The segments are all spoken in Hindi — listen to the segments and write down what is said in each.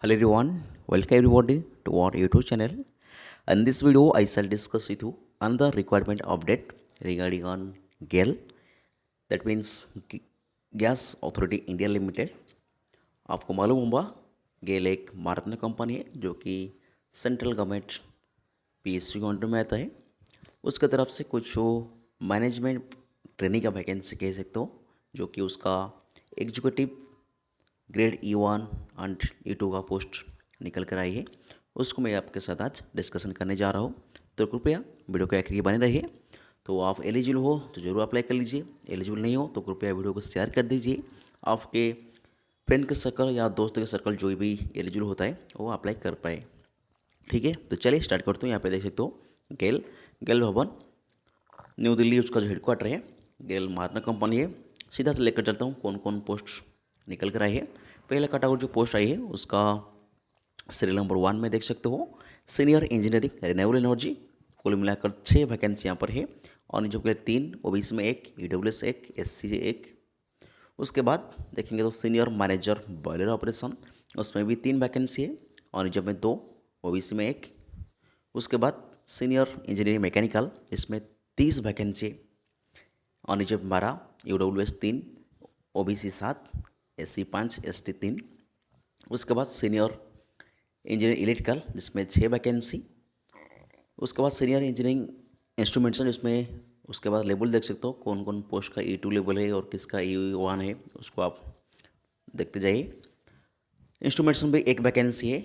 Hello everyone, welcome everybody to our YouTube channel. In this video, I shall discuss with you another requirement update regarding on GAIL. That means Gas Authority India Limited. आपको मालूम होगा गेल एक भारतीय कंपनी है जो कि सेंट्रल गवर्नमेंट PSU के अंडर में आता है। उसके तरफ से कुछ मैनेजमेंट ट्रेनिंग का वैकेंसी कह सकते हो, जो कि उसका executive grade E1 and E2 का पोस्ट निकल कर आई है। उसको मैं आपके साथ आज डिस्कशन करने जा रहा हूँ, तो कृपया वीडियो को आखिर बने रहिए। तो आप एलिजिबल हो तो ज़रूर अप्लाई कर लीजिए, एलिजिबल नहीं हो तो कृपया वीडियो को शेयर कर दीजिए। आपके फ्रेंड के सर्कल या दोस्त के सर्कल जो भी एलिजिबल होता है वो अप्लाई कर पाए। ठीक है, तो चलिए स्टार्ट करते हूँ। यहाँ पे देख सकते हो गेल भवन न्यू दिल्ली उसका जो हेडक्वार्टर है। गेल महात्मा कंपनी है। सीधा से लेकर चलता हूँ कौन कौन पोस्ट निकल कर आई है। पहला कैटेगरी जो पोस्ट आई है उसका सीरियल नंबर 1 में देख सकते हो, सीनियर इंजीनियरिंग रिन्यूएबल एनर्जी। कुल मिलाकर 6 वैकेंसी यहाँ पर है और जो कि 3 OBC में 1, EWS 1, SC 1। उसके बाद देखेंगे तो सीनियर मैनेजर बॉयलर ऑपरेशन, उसमें भी 3 वैकेंसी है और जब में 2, OBC में 1। उसके बाद सीनियर इंजीनियरिंग मैकेनिकल, इसमें 30 वैकेंसी है और जब 12, UWS 3, OBC 7, SC 5, ST 3। उसके बाद सीनियर इंजीनियरिंग इलेक्ट्रिकल जिसमें 6 वैकेंसी। उसके बाद सीनियर इंजीनियरिंग इंस्ट्रूमेंटेशन, जिसमें उसके बाद लेवल देख सकते हो कौन कौन पोस्ट का E2 लेवल है और किसका E1 है, उसको आप देखते जाइए। इंस्ट्रूमेंटेशन में 1 वैकेंसी है।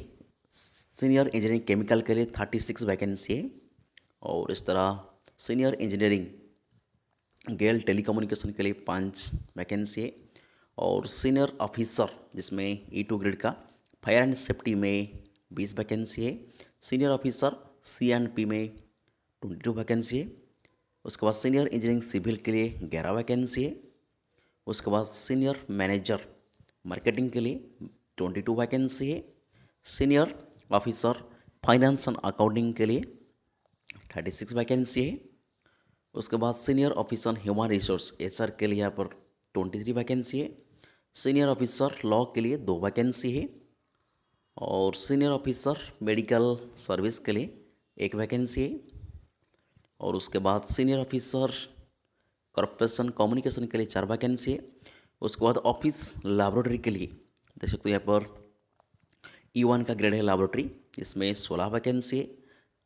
सीनियर इंजीनियरिंग केमिकल के लिए 36 वैकेंसी है और इस तरह सीनियर इंजीनियरिंग गेल टेलीकम्युनिकेशन के लिए 5 वैकेंसी है और सीनियर ऑफिसर जिसमें E2 ग्रेड का फायर एंड सेफ्टी में 20 वैकेंसी है। सीनियर ऑफिसर C&P में 22 वैकेंसी है। उसके बाद सीनियर इंजीनियरिंग सिविल के लिए 11 वैकेंसी है। उसके बाद सीनियर मैनेजर मार्केटिंग के लिए 22 वैकेंसी है। Senior officer finance and accounting के लिए 36 वैकेंसी है। उसके बाद senior officer human resource HR के लिए यहाँ पर 23 वैकेंसी है। सीनियर ऑफिसर लॉ के लिए 2 वैकेंसी है और सीनियर ऑफिसर मेडिकल सर्विस के लिए 1 वैकेंसी है। और उसके बाद सीनियर ऑफिसर कॉर्पोरेशन कम्युनिकेशन के लिए 4 वैकेंसी है। उसके बाद ऑफिस लैबोरेटरी के लिए देख सकते हो यहाँ पर E1 का ग्रेड है लैबोरेटरी, इसमें 16 वैकेंसी है।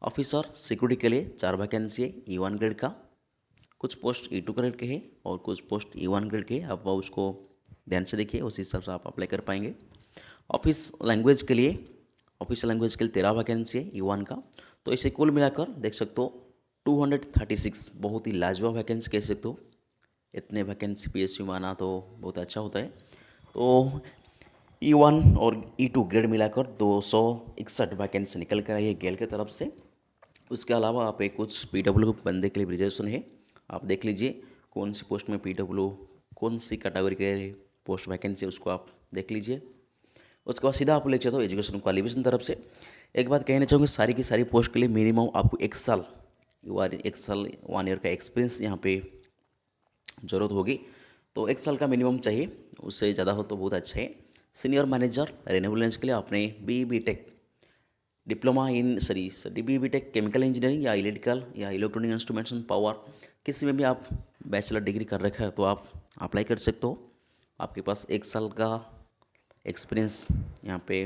ऑफिसर सिक्योरिटी के लिए 4 वैकेंसी है E1 ग्रेड का। कुछ पोस्ट E2 ग्रेड के हैं और कुछ पोस्ट E1 ग्रेड के। आप उसको ध्यान से देखिए, उस हिसाब से आप अप्लाई कर पाएंगे। ऑफिस लैंग्वेज के लिए ऑफिशियल लैंग्वेज के लिए 13 वैकेंसी है E1 का। तो इसे कुल मिलाकर देख सकते हो 236, बहुत ही लाजवाब वैकेंसी कह सकते हो। इतने वैकेंसी PSU में आना तो बहुत अच्छा होता है। तो E1 और E2 ग्रेड मिलाकर 261 वैकेंसी निकल कर आई है गेल की तरफ से। उसके अलावा आप एक कुछ PW बंदे के लिए रिजर्वेशन है, आप देख लीजिए कौन सी पोस्ट में PW कौन सी कैटेगरी के पोस्ट वैकेंसी उसको आप देख लीजिए। उसके बाद सीधा आप ले चलते हो एजुकेशन क्वालिफिकेशन तरफ से। एक बात कहना चाहूँगी, सारी की सारी पोस्ट के लिए मिनिमम आपको 1 साल 1 ईयर का एक्सपीरियंस यहाँ पे ज़रूरत होगी। तो 1 साल का मिनिमम चाहिए, उससे ज़्यादा हो तो बहुत अच्छा है। सीनियर मैनेजर रिन्यूएबल एनर्जी के लिए आपने BE.Tech diploma in BE.Tech chemical engineering या इलेक्ट्रिकल या इलेक्ट्रॉनिक इंस्ट्रूमेंटेशन पावर, किसी में भी आप बैचलर डिग्री कर रखा है तो आप अप्लाई कर सकते हो। आपके पास 1 साल का एक्सपीरियंस यहाँ पे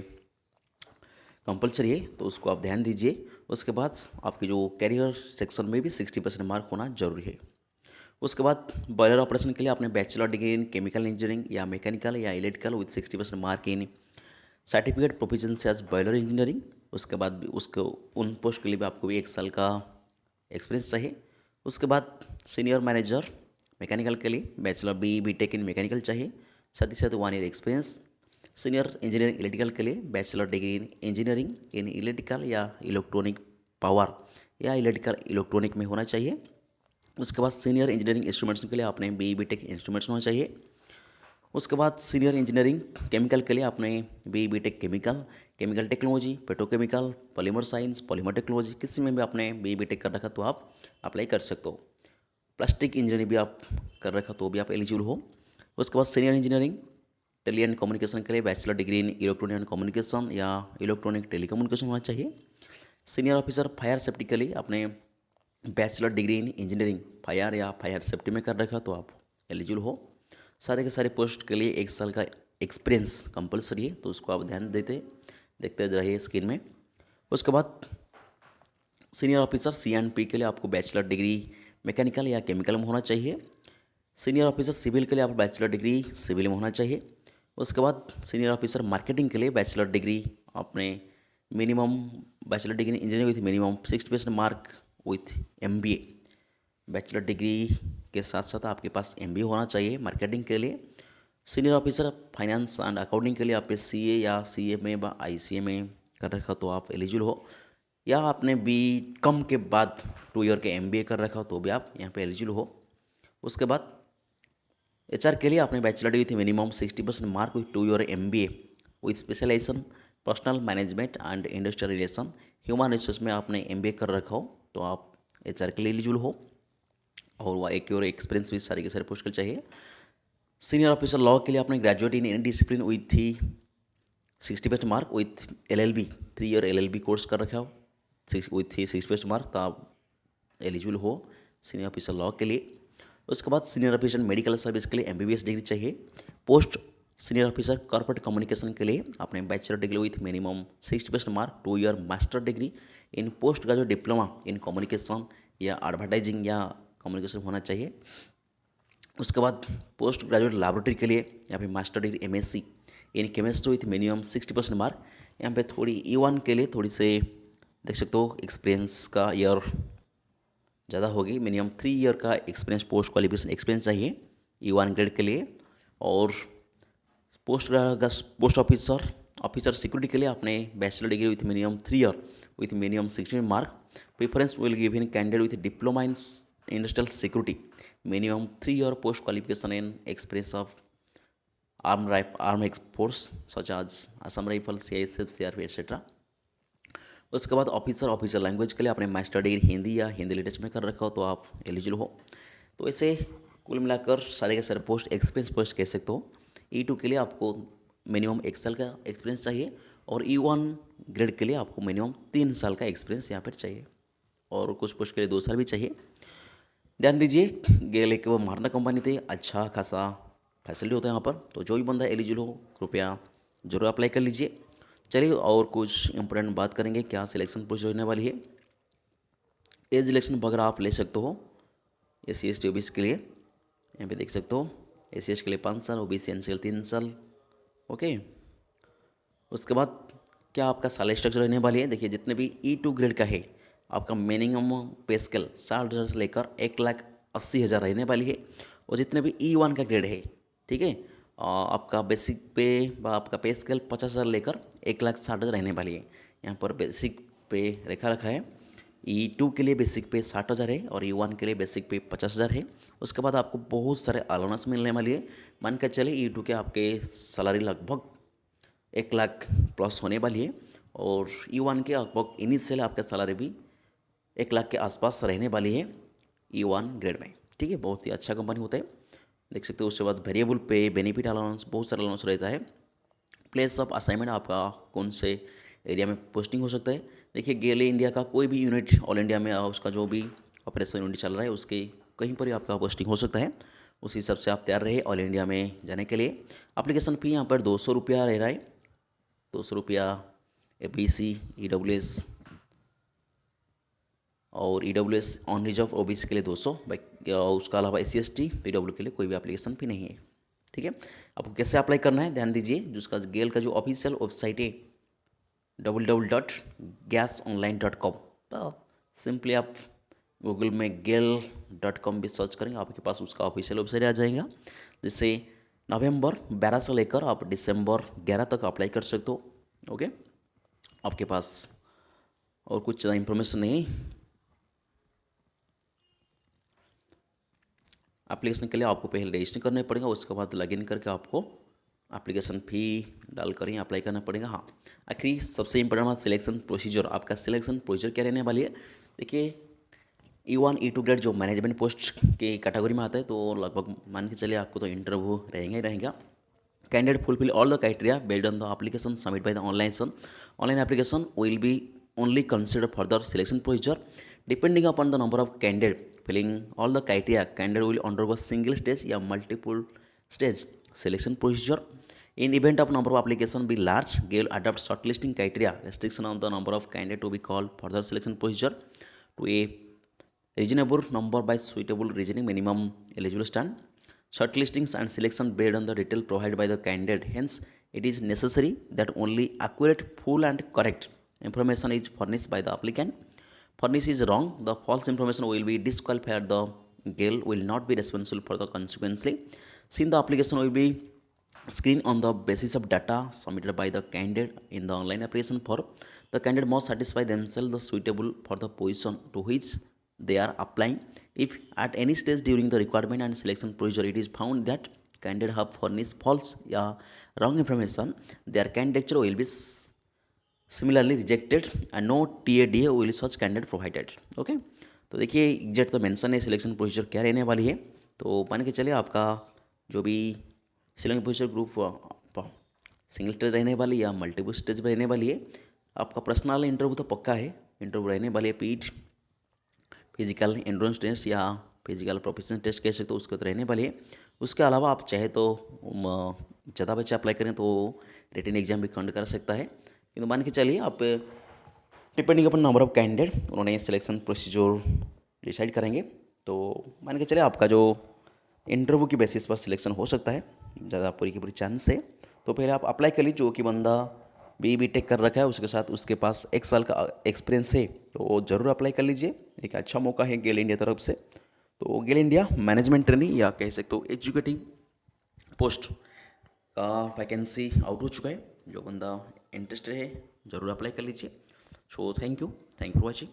कंपलसरी है, तो उसको आप ध्यान दीजिए। उसके बाद आपके जो कैरियर सेक्शन में भी 60% मार्क होना जरूरी है। उसके बाद बॉयलर ऑपरेशन के लिए आपने bachelor degree in chemical engineering या मैकेनिकल या electrical with 60% mark in certificate proficiency as boiler engineering. उसके बाद भी उसको उन पोस्ट के लिए भी आपको भी 1 साल का एक्सपीरियंस चाहिए। उसके बाद सीनियर मैनेजर मैकेनिकल के लिए बैचलर BE.Tech इन मैकेनिकल चाहिए, साथ ही साथ 1 year experience. Senior engineering electrical के लिए bachelor degree in engineering in electrical या इलेक्ट्रॉनिक पावर या इलेक्ट्रिकल इलेक्ट्रॉनिक में होना चाहिए। उसके बाद सीनियर इंजीनियरिंग इंस्ट्रूमेंटेशन के लिए आपने BE.Tech इंस्ट्रूमेंटेशन होना चाहिए। उसके बाद सीनियर इंजीनियरिंग केमिकल के लिए आपने BE.Tech chemical chemical technology, petrochemical, polymer science, polymer technology, किसी में भी आपने BE.Tech कर रखा तो आप अप्लाई कर सकते हो। प्लास्टिक इंजीनियरिंग भी आप कर रखा तो भी आप एलिजिबल हो। उसके बाद senior engineering tele and communication के लिए bachelor degree in electronic and communication या इलेक्ट्रॉनिक टेलीकम्युनिकेशन होना चाहिए। सीनियर ऑफिसर फायर सेफ्टी के लिए अपने bachelor degree in engineering fire या फायर सेफ्टी में कर रखा तो आप एलिजिबल हो। सारे के सारे पोस्ट के लिए 1 साल का एक्सपीरियंस कंपलसरी है, तो उसको आप ध्यान देखते रहिए स्क्रीन में। उसके बाद सीनियर ऑफिसर CNP के लिए आपको बैचलर डिग्री मैकेनिकल या केमिकल में होना चाहिए। सीनियर ऑफिसर सिविल के लिए आप बैचलर डिग्री सिविल में होना चाहिए। उसके बाद सीनियर ऑफिसर मार्केटिंग के लिए बैचलर डिग्री अपने minimum bachelor degree engineering with minimum 60% mark with MBA। Bachelor degree के साथ साथ आपके पास MBA होना चाहिए मार्केटिंग के लिए। Senior officer finance and accounting के लिए आप CA या CMA या ICMA कर रखा तो आप एलिजिबल हो, या आपने BCom के बाद 2 ईयर के MBA कर रखा तो भी आप यहाँ पे एलिजिबल हो। उसके बाद HR के लिए आपने बैचलर डिग्री थी minimum 60% mark with 2 year MBA with specialization personnel management and industrial relation. Human resource में आपने MBA कर रखा हो तो आप HR के लिए एलिजिबल हो, और वह 1 ईयर एक्सपीरियंस भी सारी के सारे पोस्ट के लिए चाहिए। सीनियर ऑफिसर लॉ के लिए आपने graduate in any discipline with 60% mark with LLB 3 year LLB course कर रखा हो विथ 60% मार्क तो आप एलिजिबल हो सीनियर ऑफिसर लॉ के लिए। उसके बाद सीनियर ऑफिसर मेडिकल सर्विस के लिए MBBS डिग्री चाहिए। Post senior officer corporate communication के लिए आपने bachelor degree with minimum 60% mark 2 year master degree in post का जो डिप्लोमा इन कम्युनिकेशन या एडवर्टाइजिंग या कम्युनिकेशन होना चाहिए। उसके बाद पोस्ट ग्रेजुएट लैबोरेटरी के लिए यहाँ पे master degree MSc in chemistry with minimum 60% mark. यहाँ पे थोड़ी E1 के लिए थोड़ी से देख सकते हो एक्सपीरियंस का ईयर ज़्यादा होगी, मिनिमम 3 ईयर का एक्सपीरियंस पोस्ट क्वालिफिकेशन एक्सपीरियंस चाहिए E1 ग्रेड के लिए। और पोस्ट ऑफिसर सिक्योरिटी के लिए आपने bachelor degree with minimum 3 year with minimum 16 mark. Preference will give in candidate with diploma in industrial security minimum 3 year post qualification and experience of arm forces such as Assam rifle CISF CRP etcetera. उसके बाद ऑफिसर लैंग्वेज के लिए आपने मास्टर डिग्री हिंदी या हिंदी लिटरेचर में कर रखा हो तो आप एलिजिबल हो। तो ऐसे कुल मिलाकर सारे के सारे पोस्ट एक्सपीरियंस पोस्ट कह सकते हो। E2 के लिए आपको मिनिमम 1 साल का एक्सपीरियंस चाहिए, और E1 ग्रेड के लिए आपको मिनिमम 3 साल का एक्सपीरियंस यहाँ पर चाहिए, और कुछ पोस्ट के लिए 2 साल भी चाहिए। ध्यान दीजिए गेल एक वो मारना कंपनी थे, अच्छा खासा फैसिलिटी होता है यहाँ पर, तो जो भी बंदा एलिजिबल हो कृपया जरूर अप्लाई कर लीजिए। चलिए और कुछ इंपॉर्टेंट बात करेंगे क्या सिलेक्शन प्रोसीजर होने वाली है। एज सिलेक्शन वगैरह आप ले सकते हो SC ST OBC के लिए, यहाँ पे देख सकते हो SC के लिए 5 साल, OBC NC के लिए 3 साल। ओके, उसके बाद क्या आपका सैलरी स्ट्रक्चर रहने वाली है, देखिए जितने भी E2 ग्रेड का है आपका मिनिमम पे स्केल 60,000 से लेकर 1,80,000 रहने वाली है, और जितने भी E1 का ग्रेड है ठीक है आपका बेसिक पे आपका पे स्केल 50,000 लेकर 1,60,000 रहने वाली है। यहाँ पर बेसिक पे रेखा रखा है, E2 के लिए बेसिक पे 60,000 है और E1 के लिए बेसिक पे 50,000 है। उसके बाद आपको बहुत सारे अलाउंस मिलने वाली है, मान कर चले E2 के आपके सैलरी लगभग 1,00,000 प्लस होने वाली है, और E1 के लगभग इनिशियल आपका सैलरी भी 1,00,000 के आसपास रहने वाली है E1 ग्रेड में। ठीक है, बहुत ही अच्छा कंपनी होता है, देख सकते हो। उसके बाद वेरिएबल पे, बेनिफिट अलाउंस, बहुत सारा अलाउंस रहता है। प्लेस ऑफ असाइनमेंट आपका कौन से एरिया में पोस्टिंग हो सकता है, देखिए गेल इंडिया का कोई भी यूनिट ऑल इंडिया में उसका जो भी ऑपरेशन यूनिट चल रहा है उसके कहीं पर भी आपका पोस्टिंग हो सकता है, उस हिसाब से आप तैयार रहे ऑल इंडिया में जाने के लिए। एप्लीकेशन फ़ी यहाँ पर 200 रुपया रह रहा है, 200 रुपया BC EWS और EWS ऑन रिजर्व OBC के लिए 200, उसका अलावा SC ST PW के लिए कोई भी एप्लीकेशन फ़ी नहीं है। ठीक है, आपको कैसे अप्लाई करना है ध्यान दीजिए, जिसका गेल का जो ऑफिशियल वेबसाइट है www.gasonline.com, तो सिंपली आप गूगल में GAIL.com भी सर्च करेंगे, आपके पास उसका ऑफिशियल वेबसाइट आ जाएगा, जिससे नवंबर 12 से लेकर आप दिसंबर 11 तक अप्लाई कर सकते हो। ओके, आपके पास और कुछ ज़्यादा इंफॉर्मेशन नहीं। एप्लीकेशन के लिए आपको पहले रजिस्टर करना पड़ेगा, उसके बाद लॉगिन करके आपको एप्लीकेशन फ़ी डालकर ही अप्लाई करना पड़ेगा। हाँ, आखिरी सबसे इंपॉर्टेंट बात सिलेक्शन प्रोसीजर, आपका सिलेक्शन प्रोसीजर क्या रहने वाली है, देखिए E1 E2 ग्रेड जो मैनेजमेंट पोस्ट की कैटेगरी में आता है तो लगभग मान के चलिए आपको तो इंटरव्यू रहेगा ही रहेगा। candidate fulfill all the criteria based on the application submitted by the online application will be only considered for the selection procedure. Depending upon the number of candidate filling all the criteria, candidate will undergo single stage or multiple stage selection procedure. In event of number of application be large, GAIL adopt shortlisting criteria restriction on the number of candidate to be called further selection procedure to a reasonable number by suitable reasoning minimum eligible stand. Shortlistings and selection based on the detail provided by the candidate. Hence, it is necessary that only accurate, full, and correct information is furnished by the applicant. Furnish is wrong, the false information will be disqualified. The GAIL will not be responsible for the consequently. Since the application will be screened on the basis of data submitted by the candidate in the online application form, the candidate must satisfy themselves the suitable for the position to which they are applying. If at any stage during the requirement and selection procedure it is found that candidate have furnished false or wrong information, their candidature will be similarly rejected and no TADA will such candidate provided. Okay, तो देखिए एग्जैक्ट तो मेंशन है सिलेक्शन प्रोसीजर क्या रहने वाली है। तो मान के चलिए आपका जो भी selection procedure group single stage रहने वाली या मल्टीपल स्टेज रहने वाली है। आपका पर्सनल इंटरव्यू तो पक्का है, इंटरव्यू रहने वाली है पीट फिजिकल एंड्योरेंस टेस्ट या फिजिकल प्रोफेशनल टेस्ट कह सकते हो, उसको तो रहने वाली है। उसके अलावा आप चाहे तो ज़्यादा बच्चे अप्लाई करें तो रिटन एग्जाम भी कंडक्ट कर सकता है। किंतु मान के चलिए आप depending upon number of candidate उन्होंने सिलेक्शन प्रोसीजर डिसाइड करेंगे। तो मान के चलिए आपका जो इंटरव्यू की बेसिस पर सिलेक्शन हो सकता है, ज़्यादा पूरी की पूरी चांस है। तो पहले आप अप्लाई कर लीजिए, जो कि बंदा बी टेक कर रखा है उसके साथ उसके पास 1 साल का एक्सपीरियंस है तो ज़रूर अप्लाई कर लीजिए। एक अच्छा मौका है गेल इंडिया तरफ से। तो गेल इंडिया मैनेजमेंट ट्रेनिंग या कह सकते हो एजुकेटिव पोस्ट का वैकेंसी आउट हो चुका है। जो बंदा इंटरेस्टेड है ज़रूर अप्लाई कर लीजिए। So thank you for watching.